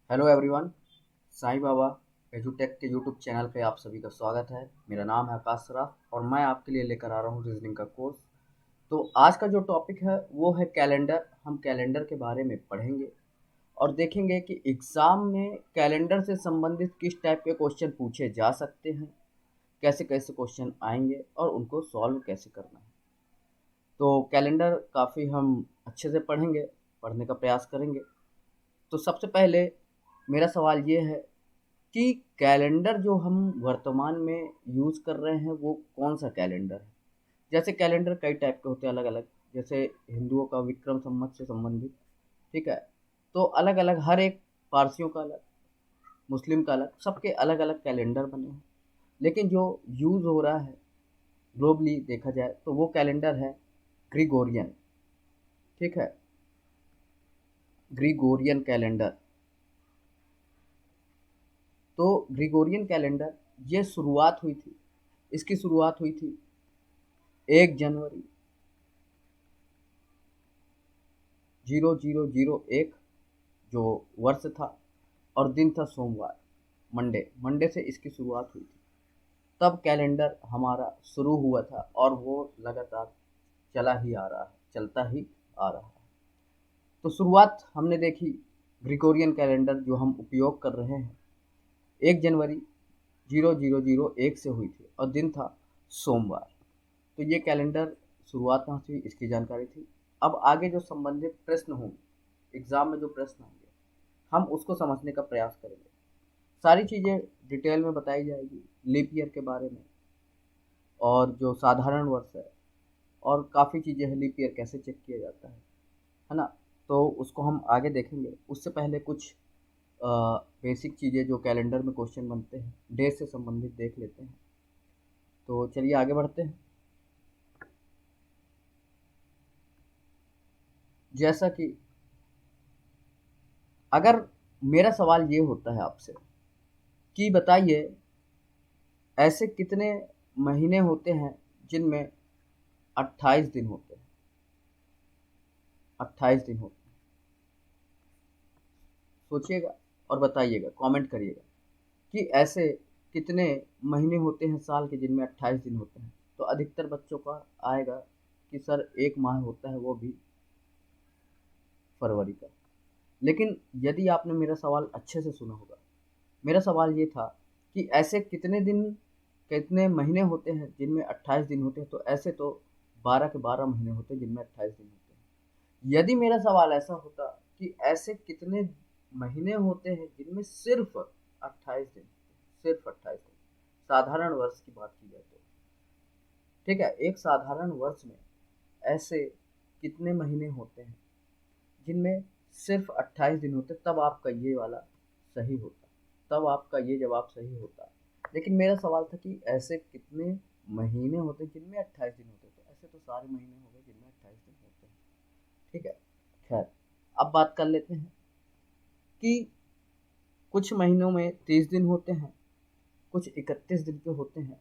Hello everyone. Sai Baba एजुटेक के YouTube channel पे आप सभी का स्वागत है। मेरा नाम है आकाश सराफ और मैं आपके लिए लेकर आ रहा हूँ रीजनिंग का कोर्स। तो आज का जो टॉपिक है वो है कैलेंडर। हम कैलेंडर के बारे में पढ़ेंगे और देखेंगे कि एग्ज़ाम में कैलेंडर से संबंधित किस टाइप के क्वेश्चन पूछे जा सकते हैं, कैसे कैसे क्वेश्चन आएंगे और उनको सॉल्व कैसे करना है। तो कैलेंडर काफ़ी हम अच्छे से पढ़ेंगे, पढ़ने का प्रयास करेंगे। तो सबसे पहले मेरा सवाल ये है कि कैलेंडर जो हम वर्तमान में यूज़ कर रहे हैं वो कौन सा कैलेंडर है। जैसे कैलेंडर कई टाइप के होते हैं अलग अलग। जैसे हिंदुओं का विक्रम संवत से संबंधित, ठीक है। तो अलग अलग हर एक, पारसियों का अलग, मुस्लिम का अलग, सबके अलग अलग कैलेंडर बने हैं। लेकिन जो यूज़ हो रहा है ग्लोबली देखा जाए तो वो कैलेंडर है ग्रिगोरियन, ठीक है। Gregorian calendar. तो ग्रिगोरियन कैलेंडर ये शुरुआत हुई थी, इसकी शुरुआत हुई थी 1 जनवरी 0001, जो वर्ष था, और दिन था सोमवार, मंडे। मंडे से इसकी शुरुआत हुई थी। तब कैलेंडर हमारा शुरू हुआ था और वो लगातार चला ही आ रहा है, चलता ही आ रहा है। तो शुरुआत हमने देखी ग्रिगोरियन कैलेंडर जो हम उपयोग कर रहे हैं 1 जनवरी 0001 से हुई थी और दिन था सोमवार। तो ये कैलेंडर शुरुआत कहाँ से हुई इसकी जानकारी थी। अब आगे जो संबंधित प्रश्न होंगे, एग्जाम में जो प्रश्न होंगे, हम उसको समझने का प्रयास करेंगे। सारी चीज़ें डिटेल में बताई जाएगी, लीप ईयर के बारे में और जो साधारण वर्ष है, और काफ़ी चीज़ें हैं, लीप ईयर कैसे चेक किया जाता है ना। तो उसको हम आगे देखेंगे। उससे पहले कुछ बेसिक चीज़ें जो कैलेंडर में क्वेश्चन बनते हैं डे से संबंधित देख लेते हैं। तो चलिए आगे बढ़ते हैं। जैसा कि अगर मेरा सवाल ये होता है आपसे कि बताइए ऐसे कितने महीने होते हैं जिनमें 28 दिन होते हैं। 28 दिन होते हैं, सोचिएगा और बताइएगा, कमेंट करिएगा कि ऐसे कितने महीने होते हैं साल के जिनमें 28 दिन होते हैं। तो अधिकतर बच्चों का आएगा कि सर एक माह होता है, वो भी फरवरी का। लेकिन यदि आपने मेरा सवाल अच्छे से सुना होगा, मेरा सवाल ये था कि ऐसे कितने दिन, कितने महीने होते हैं जिनमें 28 दिन होते हैं। तो ऐसे तो 12 के 12 महीने होते हैं जिनमें 28 दिन होते हैं। यदि मेरा सवाल ऐसा होता कि ऐसे कितने महीने होते हैं जिनमें सिर्फ 28 दिन, सिर्फ 28 दिन, साधारण वर्ष की बात की जाए तो, ठीक है, एक साधारण वर्ष में ऐसे कितने महीने होते हैं जिनमें सिर्फ 28 दिन होते, तब आपका ये वाला सही होता, तब आपका ये जवाब सही होता। लेकिन मेरा सवाल था कि ऐसे कितने महीने होते जिनमें 28 दिन होते। तो ऐसे तो सारे महीने हो गए जिनमें 28 दिन होते हैं, ठीक है। खैर, अब बात कर लेते हैं कि कुछ महीनों में 30 दिन होते हैं, कुछ 31 दिन के होते हैं,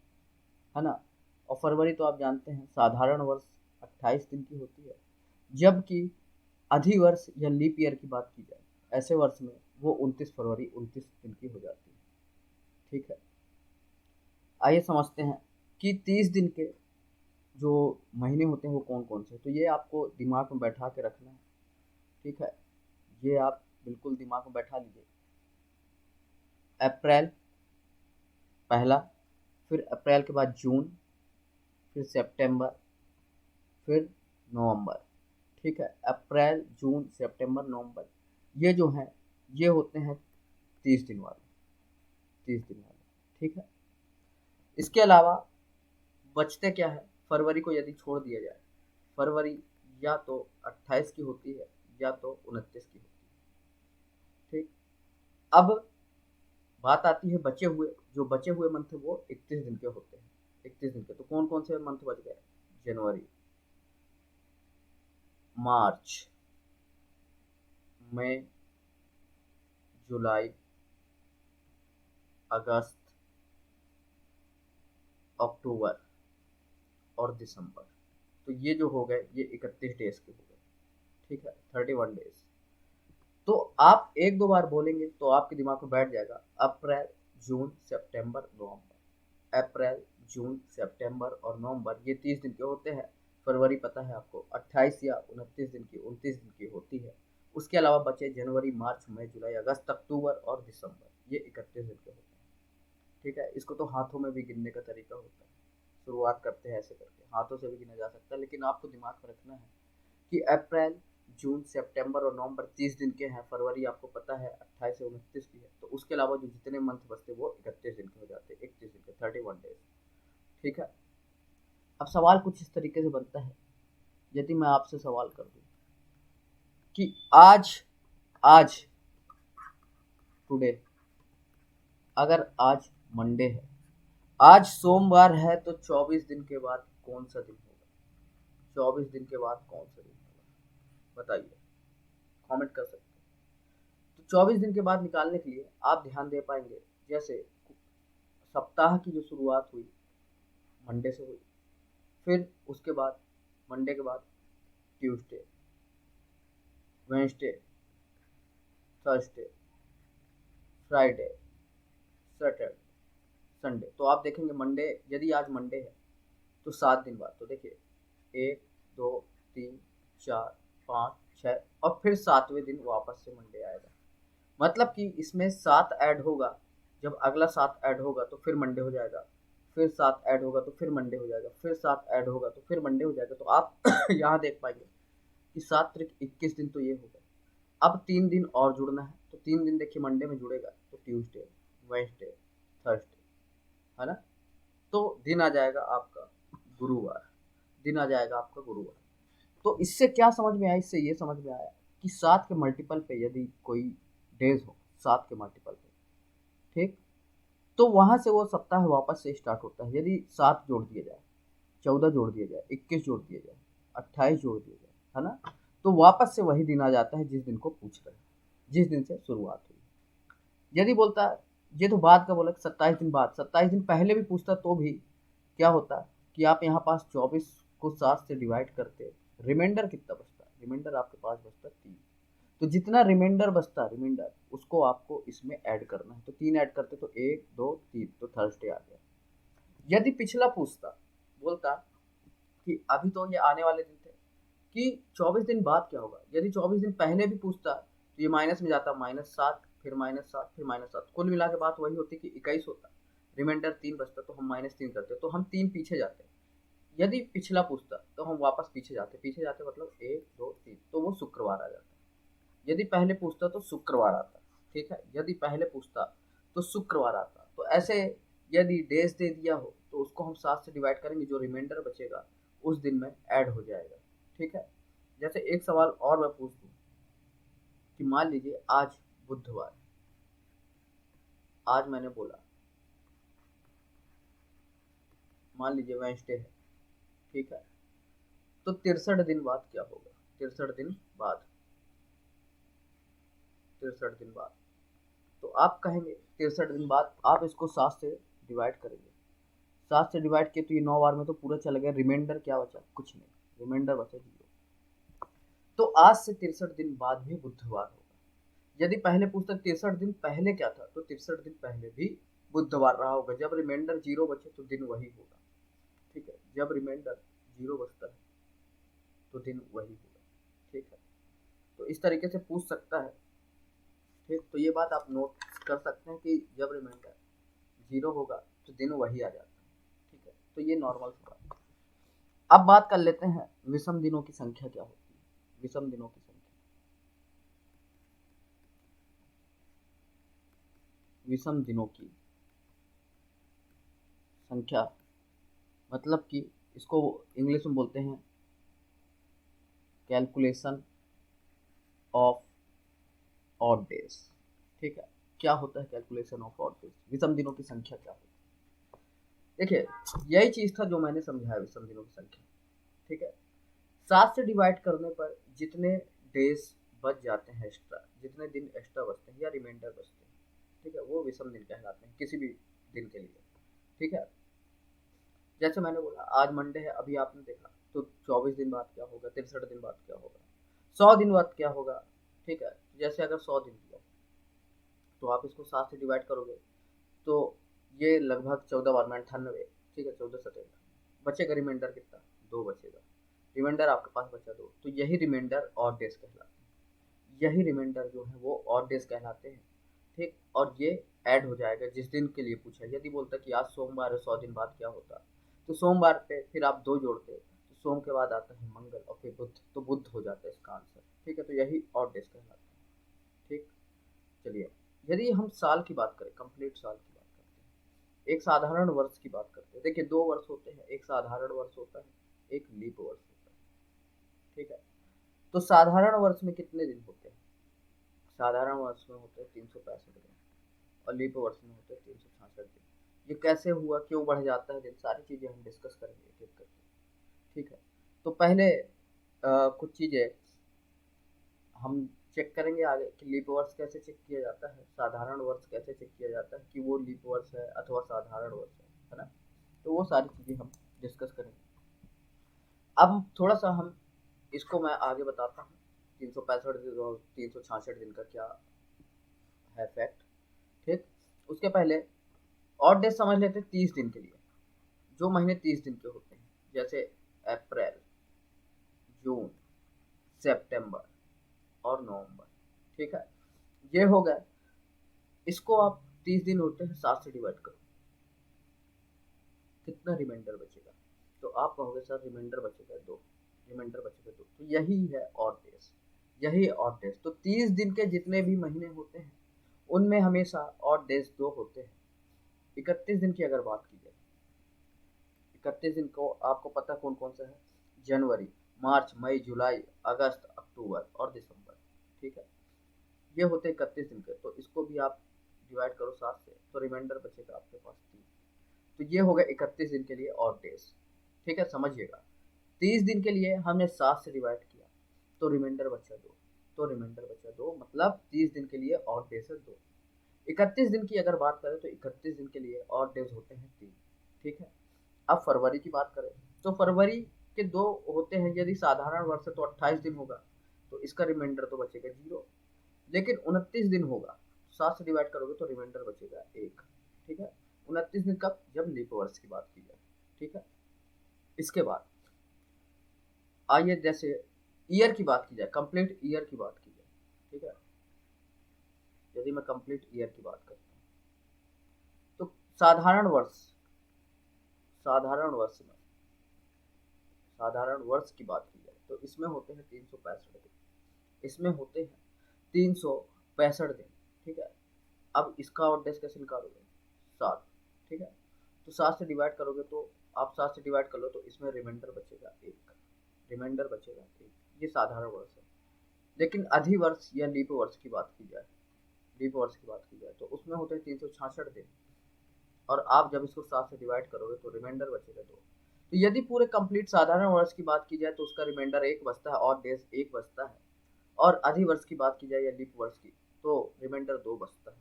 है ना। और फरवरी तो आप जानते हैं साधारण वर्ष 28 दिन की होती है। जबकि अधिवर्ष या लीप ईयर की बात की जाए ऐसे वर्ष में वो 29 फरवरी 29 दिन की हो जाती है, ठीक है। आइए समझते हैं कि 30 दिन के जो महीने होते हैं वो कौन कौन से। तो ये आपको दिमाग में बैठा के रखना है, ठीक है। ये आप बिल्कुल दिमाग में बैठा लीजिए। अप्रैल पहला, फिर अप्रैल के बाद जून, फिर सितंबर, फिर नवंबर, ठीक है। अप्रैल, जून, सितंबर, नवंबर, ये जो हैं ये होते हैं 30 दिन वाले, 30 दिन वाले, ठीक है। इसके अलावा बचते क्या है, फरवरी को यदि छोड़ दिया जाए, फरवरी या तो 28 की होती है या तो 29 की होती है, ठीक। अब बात आती है बचे हुए, जो बचे हुए मंथ है वो 31 दिन के होते हैं। 31 दिन के तो कौन कौन से मंथ बच गए, जनवरी, मार्च, मई, जुलाई, अगस्त, अक्टूबर और दिसंबर। तो ये जो हो गए ये 31 डेज के हो गए, ठीक है, 31 डेज। तो आप एक दो बार बोलेंगे तो आपके दिमाग में बैठ जाएगा अप्रैल, जून, सितंबर, नवंबर। अप्रैल, जून, सितंबर और नवंबर ये 30 दिन के होते हैं। फरवरी पता है आपको 28 या 29 दिन की, 29 दिन की होती है। उसके अलावा बचे जनवरी, मार्च, मई, जुलाई, अगस्त, अक्टूबर और दिसंबर, ये 31 दिन के होते हैं। ठीक है, इसको तो हाथों में भी गिनने का तरीका होता है। शुरुआत करते हैं ऐसे करके, हाथों से भी गिना जा सकता है, लेकिन आपको दिमाग में रखना है कि अप्रैल, जून, सितंबर और नवंबर 30 दिन के हैं। फरवरी आपको पता है 28 से 29 की है। तो उसके अलावा जो जितने मंथ बचते हैं वो 31 दिन के हो जाते हैं, 31 दिन के, 31 डेज। ठीक है। अब सवाल कुछ इस तरीके से बनता है, यदि मैं आपसे सवाल कर दूं कि आज आज टुडे, अगर आज मंडे है, आज सोमवार है, तो 24 दिन के बाद कौन सा दिन होगा? 24 दिन के बाद कौन सा दिन होगा बताइए, कमेंट कर सकते हैं। तो 24 दिन के बाद निकालने के लिए आप ध्यान दे पाएंगे, जैसे सप्ताह की जो शुरुआत हुई मंडे से हुई, फिर उसके बाद मंडे के बाद Tuesday, Wednesday, Thursday, Friday, Saturday, Sunday. तो आप देखेंगे मंडे, यदि आज मंडे है तो 7 दिन बाद, तो देखिए 1, 2, 3, 4, 5, 6 और फिर 7वें दिन वापस से मंडे आएगा। मतलब कि इसमें 7 ऐड होगा, जब अगला 7 ऐड होगा तो फिर मंडे हो जाएगा, फिर 7 ऐड होगा तो फिर मंडे हो जाएगा, फिर 7 ऐड होगा तो फिर मंडे हो जाएगा। तो आप यहाँ देख पाएंगे कि 7 त्रिक 21 दिन तो ये होगा। अब 3 दिन और जुड़ना है, तो 3 दिन देखिए मंडे में जुड़ेगा, तो ट्यूसडे, वेडनेसडे, थर्सडे, है ना। तो दिन आ जाएगा आपका गुरुवार, दिन आ जाएगा आपका गुरुवार। तो इससे क्या समझ में आया? इससे ये समझ में आया कि 7 के मल्टीपल पे यदि कोई डेज हो, 7 के मल्टीपल पे, ठीक, तो वहां से वो सप्ताह वापस से स्टार्ट होता है। यदि 7 जोड़ दिया जाए, 14 जोड़ दिया जाए, 21 जोड़ दिया जाए, 28 जोड़ दिया जाए, है ना, तो वापस से वही दिन आ जाता है जिस दिन को पूछ रहे हैं, जिस दिन से शुरुआत हुई। यदि बोलता है, ये तो बाद का बोला 27 दिन बाद, 27 दिन पहले भी पूछता तो भी क्या होता कि आप यहाँ पास 24 को 7 से डिवाइड करते, रिमाइंडर कितना बचता? रिमाइंडर आपके पास बचता 3। तो जितना रिमाइंडर बचता, रिमाइंडर, उसको आपको इसमें ऐड करना है। तो 3 ऐड करते तो 1, 2, 3, तो थर्सडे आ गया। यदि पिछला पूछता, बोलता कि अभी तो ये आने वाले दिन थे, कि 24 दिन बाद क्या होगा, यदि 24 दिन पहले भी पूछता तो ये माइनस में जाता, -7, फिर -7, फिर -7, कुल मिला के बात वही होती कि 21 होता। रिमाइंडर 3 बचता, तो हम -3 करते, तो हम 3 पीछे जाते। यदि पिछला पूछता तो हम वापस पीछे जाते, पीछे जाते मतलब 1, 2, 3, तो वो शुक्रवार आ जाता। यदि पहले पूछता तो शुक्रवार आता। ठीक है, यदि पहले पूछता तो शुक्रवार आता। तो ऐसे यदि डेज दे दिया हो तो उसको हम 7 से डिवाइड करेंगे, जो रिमाइंडर बचेगा उस दिन में ऐड हो जाएगा। ठीक है। जैसे एक सवाल और मैं पूछ दूं कि मान लीजिए आज बुधवार, आज मैंने बोला, मान लीजिए वेडनेसडे है, ठीक है, तो 63 दिन बाद क्या होगा? 63 दिन बाद, 63 दिन बाद, तो आप कहेंगे 63 दिन बाद आप इसको 7 से डिवाइड करेंगे। 7 से डिवाइड किए तो ये 9 बार में तो पूरा चला गया, रिमाइंडर क्या बचा? कुछ नहीं, रिमाइंडर बचा 0। तो आज से 63 दिन बाद भी बुधवार होगा। यदि पहले पूछता 63 दिन पहले क्या था, तो 63 दिन पहले भी बुधवार रहा होगा। जब रिमाइंडर 0 बचे तो दिन वही होगा। ठीक है, जब रिमाइंडर 0 बचता है तो दिन वही होगा। ठीक है, तो इस तरीके से पूछ सकता है। ठीक, तो ये बात आप नोट कर सकते हैं कि जब रिमाइंडर 0 होगा तो दिन वही आ जाता है। ठीक है, तो ये नॉर्मल सी बात है। अब बात कर लेते हैं विषम दिनों की संख्या क्या होती है। विषम दिनों की संख्या, विषम दिनों की संख्या मतलब कि इसको इंग्लिश में बोलते हैं कैलकुलेशन ऑफ ऑड डेज। ठीक है, क्या होता है कैलकुलेशन ऑफ ऑड डेज? विषम दिनों की संख्या क्या होती है? देखिए, यही चीज था जो मैंने समझाया, विषम दिनों की संख्या। ठीक है, 7 से डिवाइड करने पर जितने डेज बच जाते हैं एक्स्ट्रा, जितने दिन एक्स्ट्रा बचते हैं या रिमाइंडर बचते हैं, ठीक है, वो विषम दिन कहलाते हैं किसी भी दिन के लिए। ठीक है, जैसे मैंने बोला आज मंडे है, अभी आपने देखा, तो 24 दिन बाद क्या होगा, 63 दिन बाद क्या होगा, 100 दिन बाद क्या होगा। ठीक है, जैसे अगर 100 दिन किया तो आप इसको 7 से डिवाइड करोगे तो ये लगभग 14 बार में 98, ठीक है, 14 बचेगा रिमाइंडर कितना, 2 बचेगा। रिमाइंडर आपके पास बचा 2, तो यही रिमाइंडर और डेज कहलाते हैं। यही रिमाइंडर जो है वो और डेज कहलाते हैं, ठीक। और ये ऐड हो जाएगा जिस दिन के लिए पूछा। यदि बोलता कि आज सोमवार है, 100 दिन बाद क्या होता, तो सोमवार पे फिर आप 2 जोड़ते, तो सोम के बाद आता है मंगल और फिर बुध, तो बुध हो जाता है इसका आंसर, ठीक है। तो यही और डेज कहलाता है, ठीक। चलिए, यदि हम साल की बात करें, कंप्लीट साल की बात करते हैं, एक साधारण वर्ष की बात करते हैं। देखिए 2 वर्ष होते हैं, एक साधारण वर्ष होता है, एक लीप वर्ष होता है, ठीक है। तो साधारण वर्ष में कितने दिन होते हैं? साधारण वर्ष में होते हैं 365 दिन, और लीप वर्ष में होते हैं 366 दिन। ये कैसे हुआ, क्यों बढ़ जाता है दिन, सारी चीजें हम डिस्कस करेंगे एक एक करके, ठीक है। तो पहले कुछ चीजें हम चेक करेंगे आगे कि लीप वर्ष कैसे चेक किया जाता है, साधारण वर्ष कैसे चेक किया जाता है कि वो लीप वर्ष है अथवा साधारण वर्ष है ना। तो वो सारी चीजें हम डिस्कस करेंगे। अब थोड़ा सा हम इसको मैं आगे बताता हूँ, 365 दिन और 366 दिन का क्या है फैक्ट, ठीक। उसके पहले और डेज समझ लेते हैं 30 दिन के लिए। जो महीने 30 दिन के होते हैं, जैसे अप्रैल, जून, सितंबर और नवंबर, ठीक है। ये हो गया। इसको आप 30 दिन होते हैं, 7 से डिवाइड करो, कितना रिमाइंडर बचेगा? तो आप कहोगे सर रिमाइंडर बचेगा 2, रिमाइंडर बचेगा 2, तो यही है और डेज, यही और डेज। तो 30 दिन के जितने भी महीने होते हैं उनमें हमेशा और डेज 2 होते हैं। 31 दिन की अगर बात की जाए, 31 दिन को आपको पता कौन कौन सा है, जनवरी, मार्च, मई, जुलाई, अगस्त, अक्टूबर और दिसंबर, ठीक है। ये होते 31 दिन के, तो इसको भी आप डिवाइड करो 7 से, तो रिमाइंडर बचेगा आपके पास 3। तो ये हो गया 31 दिन के लिए और डेज, ठीक है, समझिएगा। 30 दिन के लिए हमने 7 से डिवाइड किया तो रिमाइंडर बचा 2, तो रिमाइंडर बचा 2 मतलब 30 दिन के लिए और डेज है 2। 31 दिन की अगर बात करें तो 31 दिन के लिए और डेज होते हैं 3, ठीक है। अब फरवरी की बात करें तो फरवरी के 2 होते हैं। यदि साधारण वर्ष है तो 28 दिन होगा, तो इसका रिमाइंडर तो बचेगा 0। लेकिन 29 दिन होगा, 7 से डिवाइड करोगे तो रिमाइंडर बचेगा 1, ठीक है। 29 दिन कब, जब लीप वर्ष की बात की जाए, ठीक है। इसके बाद आइए जैसे ईयर की बात की जाए, कंप्लीट ईयर की बात की जाए, ठीक है। यदि मैं कंप्लीट ईयर की बात करता हूँ तो साधारण वर्ष, साधारण वर्ष में, साधारण वर्ष की बात की जाए तो इसमें होते हैं 365 दिन, इसमें होते हैं 365 दिन, ठीक है। अब इसका और डेज कैसे निकालोगे, 7, ठीक है। तो 7 से डिवाइड करोगे तो आप 7 से डिवाइड कर लो तो इसमें रिमाइंडर बचेगा 1, रिमाइंडर बचेगा 1। ये साधारण वर्ष है। लेकिन अधिवर्ष या लीप वर्ष की बात की जाए, लीप वर्ष की बात की जाए तो उसमें होते हैं 366 दिन, और आप जब इसको 7 से डिवाइड करोगे तो रिमाइंडर बचेगा 2। तो यदि पूरे कंप्लीट साधारण वर्ष की बात की जाए तो उसका रिमाइंडर 1 बचता है और डेज 1 बचता है, और अधिवर्ष की बात की जाए या लीप वर्ष की तो रिमाइंडर 2 बचता है।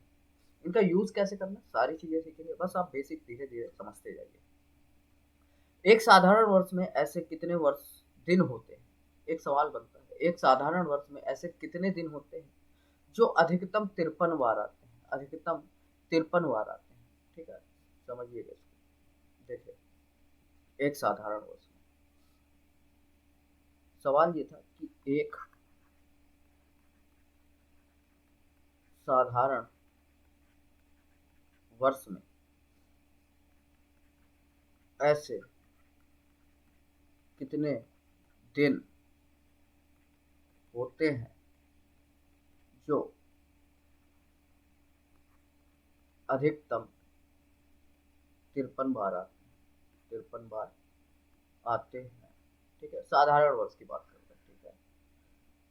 इनका यूज कैसे करना, सारी चीजें सीखेंगे, बस आप बेसिक धीरे धीरे समझते जाइए। एक साधारण वर्ष में ऐसे कितने वर्ष दिन होते हैं? एक सवाल बनता है, एक साधारण वर्ष में ऐसे कितने दिन होते हैं जो अधिकतम 53 बार आते हैं, अधिकतम 53 बार आते हैं, ठीक है। समझिएगा इसको, देखिए एक साधारण वर्ष में सवाल ये था कि एक साधारण वर्ष में ऐसे कितने दिन होते हैं जो अधिकतम 53 बार आते हैं, 53 बार आते हैं, ठीक है। साधारण वर्ष की बात करते हैं, ठीक है।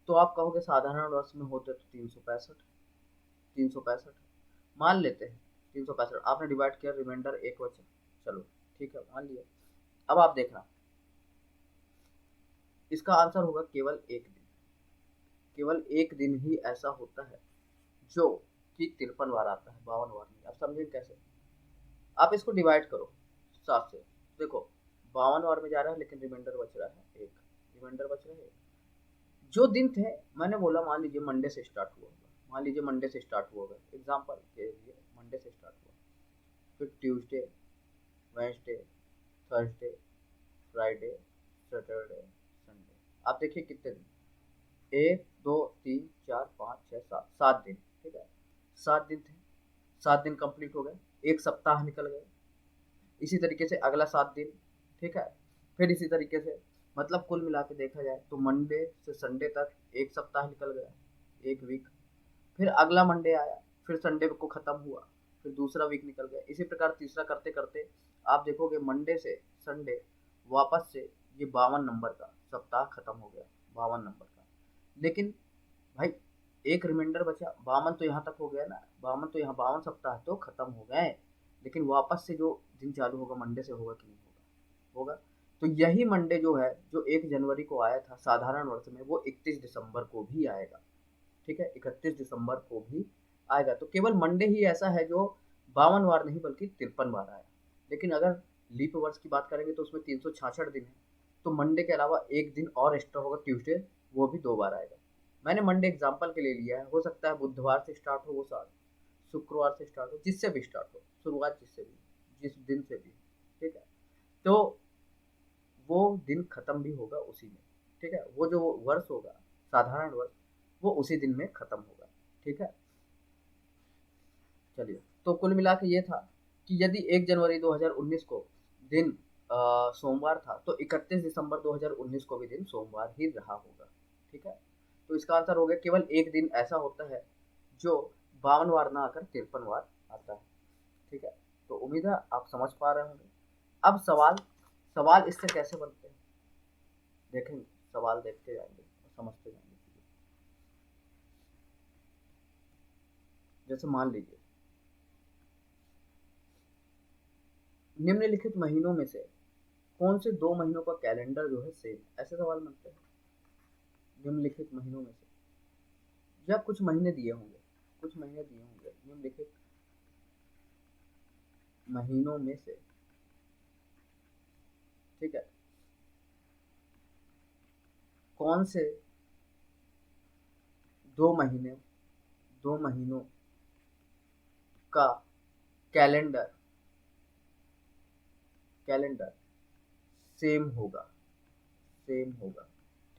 तो आप कहोगे साधारण वर्ष में होते तो 365, 365 मान लेते हैं, 365 आपने डिवाइड किया, रिमाइंडर 1 बचा, चलो ठीक है मान लिया। अब आप देखना, इसका आंसर होगा केवल 1 दिन, केवल 1 दिन ही ऐसा होता है जो कि 53 बार आता है, 52 बार नहीं। अब समझे कैसे, आप इसको डिवाइड करो 7 से, देखो 52 बार में जा रहा है लेकिन रिमाइंडर बच रहा है 1, रिमाइंडर बच रहा है 1। जो दिन थे, मैंने बोला मान लीजिए मंडे से स्टार्ट हुआ होगा, मान लीजिए मंडे से स्टार्ट हुआ होगा, एग्जाम्पल के लिए मंडे से स्टार्ट हुआ, फिर Tuesday, Wednesday, Thursday, Friday, Saturday, Sunday. आप देखिए कितने दिन, 1 2 3 4 5 6 7, 7 दिन। ठीक है, 7 दिन थे, 7 दिन कंप्लीट हो गए, एक सप्ताह निकल गए। इसी तरीके से अगला 7 दिन। ठीक है, फिर इसी तरीके से, मतलब कुल मिला के देखा जाए तो मंडे से संडे तक एक सप्ताह निकल गया, एक वीक। फिर अगला मंडे आया, फिर संडे को ख़त्म हुआ, फिर दूसरा वीक निकल गया। इसी प्रकार तीसरा करते करते आप देखोगे मंडे से संडे वापस से ये 52 नंबर का सप्ताह खत्म हो गया, 52 नंबर का। लेकिन भाई एक रिमाइंडर बचा, 52 तो यहाँ तक हो गया ना, 52 तो यहाँ 52 सप्ताह तो खत्म हो गए। लेकिन वापस से जो दिन चालू होगा मंडे से होगा कि नहीं होगा? होगा। तो यही मंडे जो है, जो 1 जनवरी को आया था साधारण वर्ष में, वो 31 दिसंबर को भी आएगा। ठीक है, 31 दिसंबर को भी आएगा। तो केवल मंडे ही ऐसा है जो 52 बार नहीं बल्कि 53 बार आया। लेकिन अगर लीप वर्ष की बात करेंगे तो उसमें 366 दिन है, तो मंडे के अलावा एक दिन और एक्स्ट्रा होगा ट्यूसडे, वो भी 2 बार आएगा। मैंने मंडे एग्जाम्पल के लिए लिया है, हो सकता है बुधवार से स्टार्ट हो वो साल, शुक्रवार से स्टार्ट हो, जिससे भी स्टार्ट हो, शुरुआत जिससे भी, जिस दिन से भी। ठीक है, तो वो दिन खत्म भी होगा उसी में। ठीक है, वो जो वर्ष होगा साधारण वर्ष, वो उसी दिन में खत्म होगा। ठीक है, चलिए, तो कुल मिला के ये था कि यदि 1 जनवरी 2019 को दिन सोमवार था, तो 31 दिसंबर 2019 को भी दिन सोमवार ही रहा होगा। ठीक है, तो इसका आंसर हो गया केवल एक दिन ऐसा होता है जो 52 बार ना आकर 53 बार आता है। ठीक है, तो उम्मीद है आप समझ पा रहे होंगे। अब सवाल, सवाल इससे कैसे बनते हैं देखेंगे, सवाल देखते जाएंगे और समझते जाएंगे। जैसे मान लीजिए निम्नलिखित महीनों में से कौन से 2 महीनों का कैलेंडर जो है सेम, ऐसे सवाल बनते हैं। निम्नलिखित महीनों में से, या कुछ महीने दिए होंगे, कुछ महीने दिए होंगे, निम्नलिखित महीनों में से। ठीक है, कौन से 2 महीने, 2 महीनों का कैलेंडर, कैलेंडर सेम होगा, सेम होगा।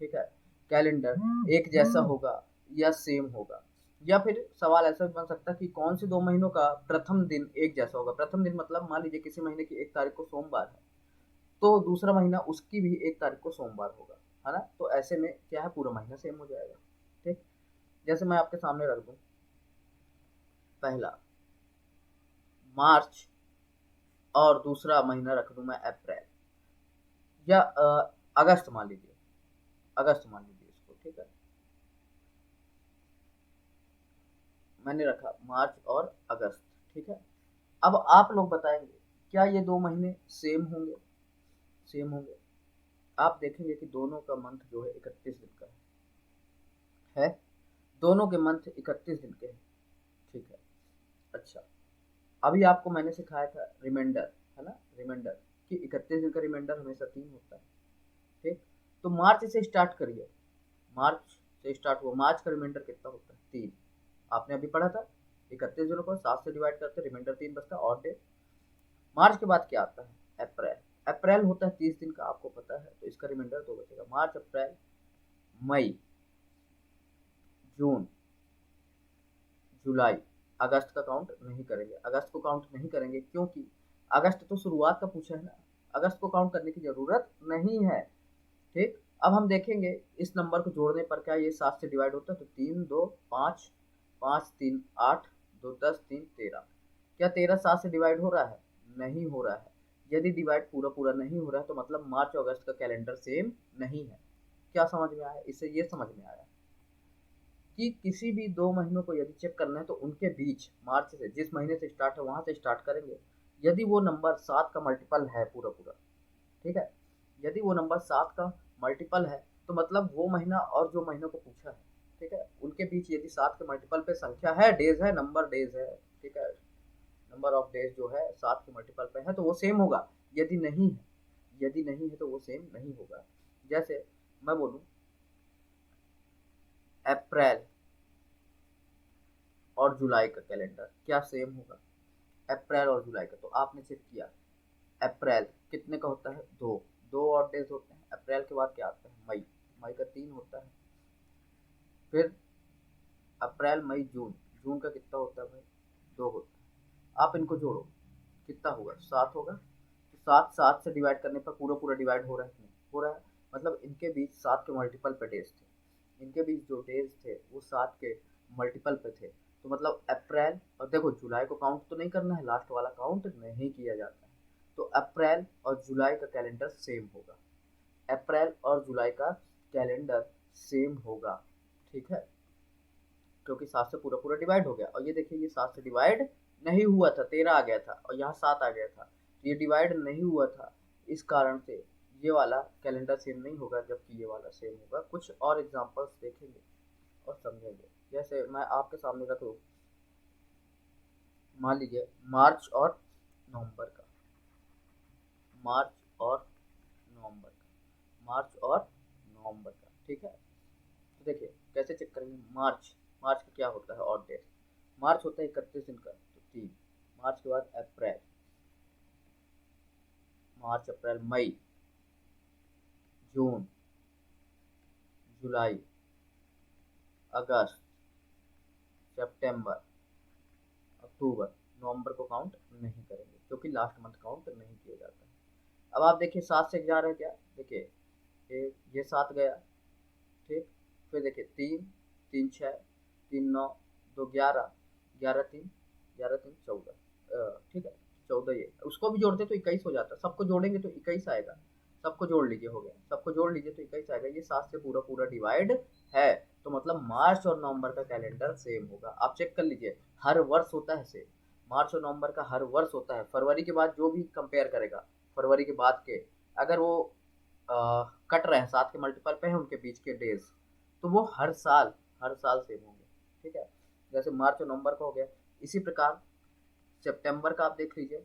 ठीक है, कैलेंडर एक जैसा होगा या सेम होगा। या फिर सवाल ऐसा भी बन सकता है कि कौन से 2 महीनों का प्रथम दिन एक जैसा होगा। प्रथम दिन मतलब मान लीजिए किसी महीने की 1 तारीख को सोमवार है, तो दूसरा महीना उसकी भी 1 तारीख को सोमवार होगा, है ना। तो ऐसे में क्या है, पूरा महीना सेम हो जाएगा। ठीक, जैसे मैं आपके सामने रख दूं, पहला मार्च और दूसरा महीना रख दूं मैं अप्रैल, या अगस्त मान लीजिए, अगस्त मान लीजिए इसको। ठीक है, मैंने रखा मार्च और अगस्त। ठीक है, अब आप लोग बताएंगे क्या ये 2 महीने सेम होंगे, सेम होंगे। आप देखेंगे कि दोनों का मंथ जो है 31 दिन का है, दोनों के मंथ 31 दिन के हैं। ठीक है, अच्छा, अभी आपको मैंने सिखाया था रिमाइंडर, है ना, रिमाइंडर कि 31 दिन का रिमाइंडर हमेशा 3 होता है। ठीक, तो मार्च से स्टार्ट करिए, मार्च से स्टार्ट हुआ, मार्च का रिमाइंडर कितना होता है, 3। आपने अभी पढ़ा था, 31 दिनों को 7 से डिवाइड करते रिमाइंडर 3 बचता है, और डे। मार्च के बाद क्या आता है, अप्रैल। अप्रैल होता है 30 दिन का, आपको पता है, तो इसका रिमाइंडर 2 बचेगा। मार्च, अप्रैल, मई, जून, जुलाई, अगस्त का काउंट नहीं करेंगे। अगस्त को काउंट नहीं करेंगे क्योंकि अगस्त तो शुरुआत का पूछा है ना, अगस्त को काउंट करने की जरूरत नहीं है। ठीक, अब हम देखेंगे इस नंबर को जोड़ने पर क्या ये 7 से डिवाइड होता है, तो 3 2 5, 5 3 8, 2 10 3 13। क्या 13 7 से डिवाइड हो रहा है, नहीं हो रहा है। यदि डिवाइड पूरा पूरा नहीं हो रहा है तो मतलब मार्च और अगस्त का कैलेंडर सेम नहीं है। क्या समझ में आया, इससे ये समझ में आया कि किसी भी 2 महीनों को यदि चेक करना है तो उनके बीच मार्च से, जिस महीने से स्टार्ट है वहां से स्टार्ट करेंगे। यदि वो नंबर 7 का मल्टीपल है पूरा पूरा, ठीक है, यदि वो नंबर 7 का मल्टीपल है तो मतलब वो महीना और जो महीनों को पूछा है, ठीक है, उनके बीच यदि 7 के मल्टीपल पे संख्या है, डेज है, नंबर डेज है, ठीक है, नंबर ऑफ डेज जो है 7 के मल्टीपल पे है तो वो सेम होगा। यदि नहीं है, यदि नहीं है तो वो सेम नहीं होगा। जैसे मैं बोलूँ अप्रैल और जुलाई का कैलेंडर क्या सेम होगा? अप्रैल और जुलाई का, तो आपने चेक किया, अप्रैल कितने का होता है? दो, दो और डेज होते हैं। अप्रैल के बाद क्या आता है? मई, मई का 3 होता है। फिर अप्रैल मई जून, जून का कितना होता है भाई? 2 होता है। आप इनको जोड़ो, कितना होगा? 7 होगा। तो 7, 7 से डिवाइड करने पर पूरा पूरा डिवाइड हो रहा है कि नहीं? हो रहा है। मतलब इनके बीच 7 के मल्टीपल पे डेज थे, इनके बीच जो डेज थे वो 7 के मल्टीपल पे थे। तो मतलब अप्रैल, और देखो जुलाई को काउंट तो नहीं करना है, लास्ट वाला काउंट नहीं किया जाता है। तो अप्रैल और जुलाई का कैलेंडर सेम होगा, अप्रैल और जुलाई का कैलेंडर सेम होगा, ठीक है, क्योंकि 7 से पूरा पूरा डिवाइड हो गया। और ये देखिए, ये 7 से डिवाइड नहीं हुआ था, 13 आ गया था और यहाँ 7 आ गया था, तो ये डिवाइड नहीं हुआ था, इस कारण से ये वाला कैलेंडर सेम नहीं होगा, जबकि ये वाला सेम होगा। कुछ और एग्जांपल्स देखेंगे और समझेंगे। जैसे मैं आपके सामने रख लूँ, मान लीजिए मार्च और नवंबर का, मार्च और नवंबर का, मार्च और नवंबर का, ठीक है। तो देखिए कैसे चेक करेंगे। मार्च, मार्च का क्या होता है और डेट? मार्च होता है 31 दिन का, तो 3। मार्च के बाद अप्रैल, मार्च अप्रैल मई, जून, जुलाई, अगस्त, सितंबर, अक्टूबर, नवंबर को काउंट नहीं करेंगे क्योंकि लास्ट मंथ काउंट नहीं किया जाता है। अब आप देखिए 7 से जा रहे हैं क्या? देखिए ये 7 गया, ठीक। फिर देखिए 3, 3 6, 3 9, 2 11, 11 3, 11 3 14, ठीक है, 14। ये उसको भी जोड़ते तो 21 हो जाता, सबको जोड़ेंगे तो 21 आएगा। सबको जोड़ लीजिए, हो गया, सबको जोड़ लीजिए तो 21 आएगा। ये 7 से पूरा पूरा डिवाइड है, तो मतलब मार्च और नवंबर का कैलेंडर सेम होगा। आप चेक कर लीजिए, हर वर्ष होता है सेम, मार्च और नवंबर का हर वर्ष होता है। फरवरी के बाद जो भी कंपेयर करेगा, फरवरी के बाद के, अगर वो कट रहे हैं, 7 के मल्टीपल पे हैं उनके बीच के डेज, तो वो हर साल सेम होंगे, ठीक है। जैसे मार्च और नवंबर का हो गया, इसी प्रकार सितंबर का आप देख लीजिए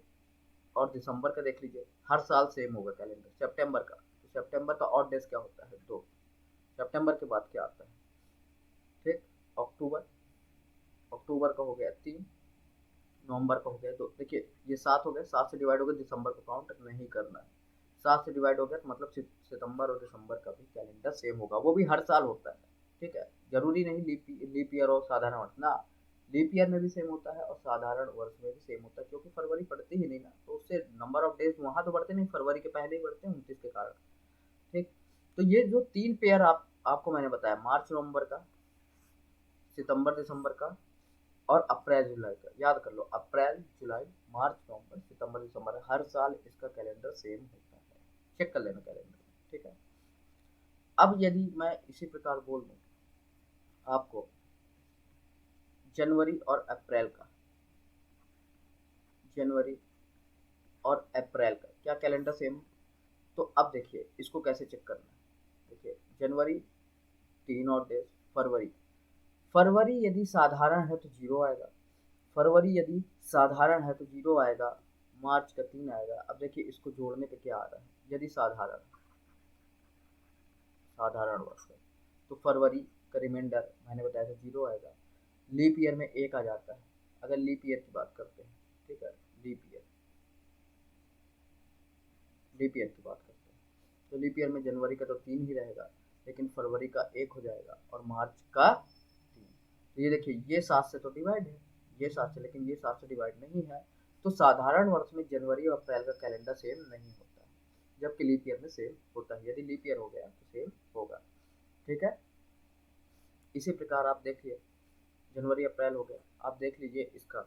और दिसंबर का देख लीजिए, हर साल सेम होगा कैलेंडर सितंबर का। तो सितंबर का ऑड डेज क्या होता है? 2। सितंबर के बाद क्या आता है? ठीक, अक्टूबर, अक्टूबर का हो गया 3, नवंबर का हो गया 2। देखिए ये 7 हो गए, 7 से डिवाइड हो गया, दिसंबर को काउंट नहीं करना है। 7 से डिवाइड हो गया तो मतलब सितंबर और दिसंबर का भी कैलेंडर सेम होगा, वो भी हर साल होता है, ठीक है। जरूरी नहीं लीप ईयर और साधारण वर्ष ना, लीप ईयर में भी सेम होता है और साधारण वर्ष में भी सेम होता है, क्योंकि फरवरी पड़ती ही नहीं ना, तो उससे नंबर ऑफ डेज वहां तो बढ़ते नहीं, फरवरी के पहले ही बढ़ते हैं 29 के कारण, ठीक। तो ये जो 3 पेयर आपको मैंने बताया, मार्च नवंबर का, सितंबर दिसंबर का और अप्रैल जुलाई का, याद कर लो, अप्रैल जुलाई मार्च नवंबर सितंबर दिसंबर, हर साल इसका कैलेंडर सेम होता है, चेक कर लेना कैलेंडर, ठीक है। अब यदि मैं इसी प्रकार बोल दूं आपको जनवरी और अप्रैल का, जनवरी और अप्रैल का क्या कैलेंडर सेम है? तो अब देखिए इसको कैसे चेक करना है। देखिए जनवरी 3 और डेज, फरवरी, फरवरी यदि साधारण है तो 0 आएगा, फरवरी यदि साधारण है तो 0 आएगा, मार्च का 3 आएगा। अब देखिए इसको जोड़ने पे क्या आ रहा है, यदि साधारण, साधारण वर्ष है तो फरवरी का रिमाइंडर मैंने बताया था 0 आएगा। लीप ईयर में 1 आ जाता है, अगर लीप ईयर की बात करते हैं, ठीक है, लीप ईयर, लीप ईयर की बात करते हैं, तो लीप ईयर में जनवरी का तो 3 ही रहेगा, लेकिन फरवरी का 1 हो जाएगा और मार्च का 3। तो ये देखिए ये 7 से तो डिवाइड है, ये 7 से, लेकिन ये 7 से डिवाइड नहीं है, तो साधारण वर्ष में जनवरी और अप्रैल का कैलेंडर सेम नहीं होता है, जबकि लीप ईयर में सेम होता है। यदि लीप ईयर हो गया तो सेम होगा, ठीक है। इसी प्रकार आप देखिए जनवरी अप्रैल हो गया, आप देख लीजिए इसका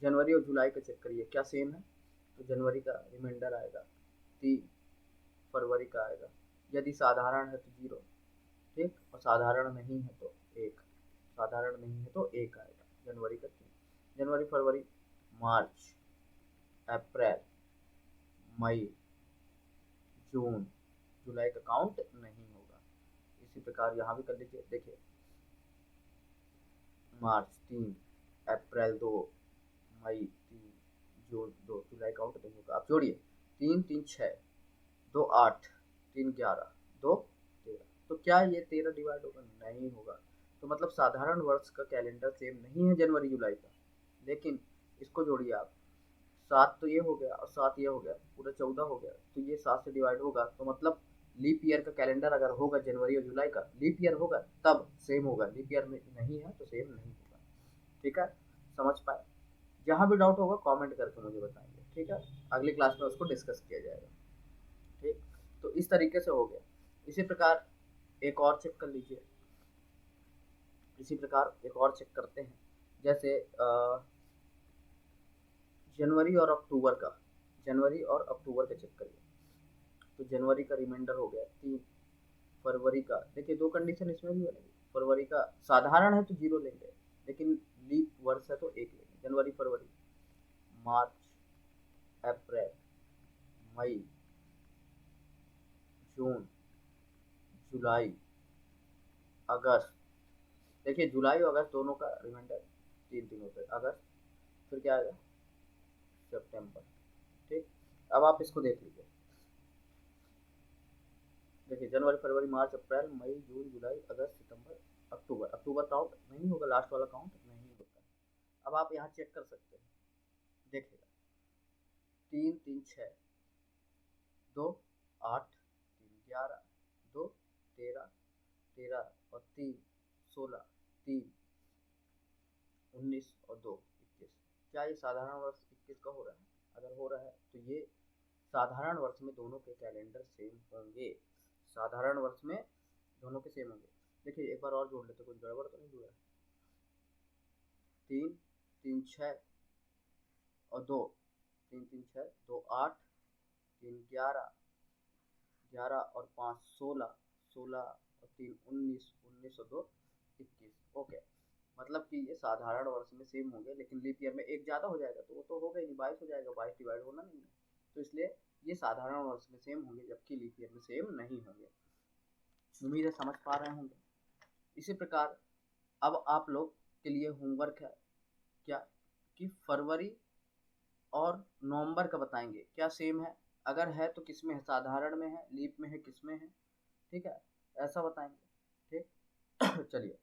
जनवरी और जुलाई का चेक करिए क्या सेम है। तो जनवरी का रिमाइंडर आएगा 3, फरवरी का आएगा, यदि साधारण है तो 0, ठीक, और साधारण नहीं है तो 1, साधारण नहीं है तो 1 आएगा, जनवरी का 3। जनवरी फरवरी मार्च अप्रैल मई जून जुलाई का काउंट नहीं होगा। इसी प्रकार यहाँ भी कर लीजिए, देखिए मार्च 3, अप्रैल 2, मई 3, जून 2, जुलाई काउंट नहीं होगा। आप जोड़िए, 3 3 6, 2 8, 3 11, 2 13, तो क्या ये 13 डिवाइड होगा? नहीं होगा। तो मतलब साधारण वर्ष का कैलेंडर सेम नहीं है जनवरी जुलाई का। लेकिन इसको जोड़िए आप, 7 तो ये हो गया और 7 ये हो गया, पूरा 14 हो गया, तो ये 7 से डिवाइड होगा, तो मतलब लीप ईयर का कैलेंडर अगर होगा जनवरी और जुलाई का, लीप ईयर होगा तब सेम होगा, लीप ईयर में नहीं है तो सेम नहीं होगा। ठीक है, समझ पाए? जहाँ भी डाउट होगा कमेंट करके मुझे बताएंगे, ठीक है, अगली क्लास में उसको डिस्कस किया जाएगा। ठीक, तो इस तरीके से हो गया। इसी प्रकार एक और चेक कर लीजिए, इसी प्रकार एक और चेक करते हैं, जैसे जनवरी और अक्टूबर का, जनवरी और अक्टूबर का चेक करिए। तो जनवरी का रिमाइंडर हो गया 3, फरवरी का देखिए 2 कंडीशन इसमें भी बनेगी, फरवरी का साधारण है तो 0 लेंगे, लेकिन लीप वर्ष है तो 1 लेंगे। जनवरी, फरवरी, मार्च, अप्रैल, मई, जून, जुलाई, अगस्त। देखिए जुलाई और अगस्त दोनों का रिमाइंडर 3 होता है। अगस्त, फिर क्या आएगा? सितंबर। ठीक, अब आप इसको देख लीजिए। देखिए जनवरी, फरवरी, मार्च, अप्रैल, मई, जून, जुलाई, अगस्त, सितंबर, अक्टूबर। अक्टूबर काउंट नहीं होगा, लास्ट वाला काउंट नहीं होता है। अब आप यहाँ चेक कर सकते हैं, देखिएगा 3 3 6, 2 8, 3 11, 2 13, 13 और 3 16, 3 19 और 2 21। क्या ये साधारण वर्ष 21 का हो रहा है? अगर हो रहा है तो ये साधारण वर्ष में दोनों के कैलेंडर सेम होंगे, साधारण वर्ष में दोनों के सेम होंगे। देखिए एक बार और जोड़ लेते, कुछ गड़बड़ तो नहीं जुड़ा है? 3 3 6 और 2, 3 3 6 2 8, 3 11, 11 और 5 16, 16 और 3 19, 19 और 2 21। ओके, मतलब कि ये साधारण वर्ष में सेम होंगे, लेकिन लीप ईयर में एक ज़्यादा हो जाएगा तो वो तो होगा ही नहीं, 22 हो जाएगा, 22 डिवाइड होना नहीं है, तो इसलिए ये साधारण वर्ष में सेम होंगे जबकि लीप ईयर में सेम नहीं होंगे। उम्मीद है समझ पा रहे होंगे। इसी प्रकार अब आप लोग के लिए होमवर्क है क्या, कि फरवरी और नवंबर का बताएंगे क्या सेम है, अगर है तो किस में है, साधारण में है, लीप में है, किस में है। ठीक है, ऐसा बताएंगे। ठीक चलिए,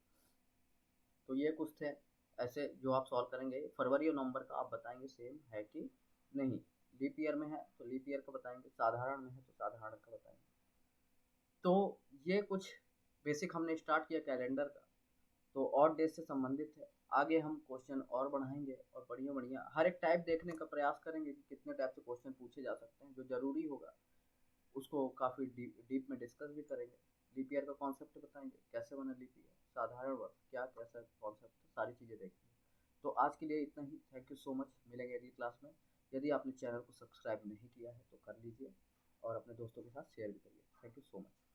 तो ये कुछ थे ऐसे जो आप सॉल्व करेंगे। फरवरी और नवंबर का आप बताएंगे सेम है कि नहीं, लीप ईयर में है तो लीप ईयर का बताएंगे, साधारण में है तो साधारण का बताएंगे। तो ये कुछ बेसिक हमने स्टार्ट किया कैलेंडर का, तो और डेज से संबंधित है। आगे हम क्वेश्चन और बढ़ाएंगे और बढ़िया बढ़िया हर एक टाइप देखने का प्रयास करेंगे कि कितने टाइप से क्वेश्चन पूछे जा सकते हैं, जो ज़रूरी होगा उसको काफ़ी डीप में डिस्कस भी करेंगे। लीप ईयर का कॉन्सेप्ट बताएंगे, कैसे बना लीप ईयर, साधारण वर्ष क्या कैसा कॉन्सेप्ट, सारी चीज़ें देखेंगे। तो आज के लिए इतना ही, थैंक यू सो मच, मिलेंगे अगली क्लास में। यदि आपने चैनल को सब्सक्राइब नहीं किया है तो कर लीजिए और अपने दोस्तों के साथ शेयर भी करिए। Thank you so much.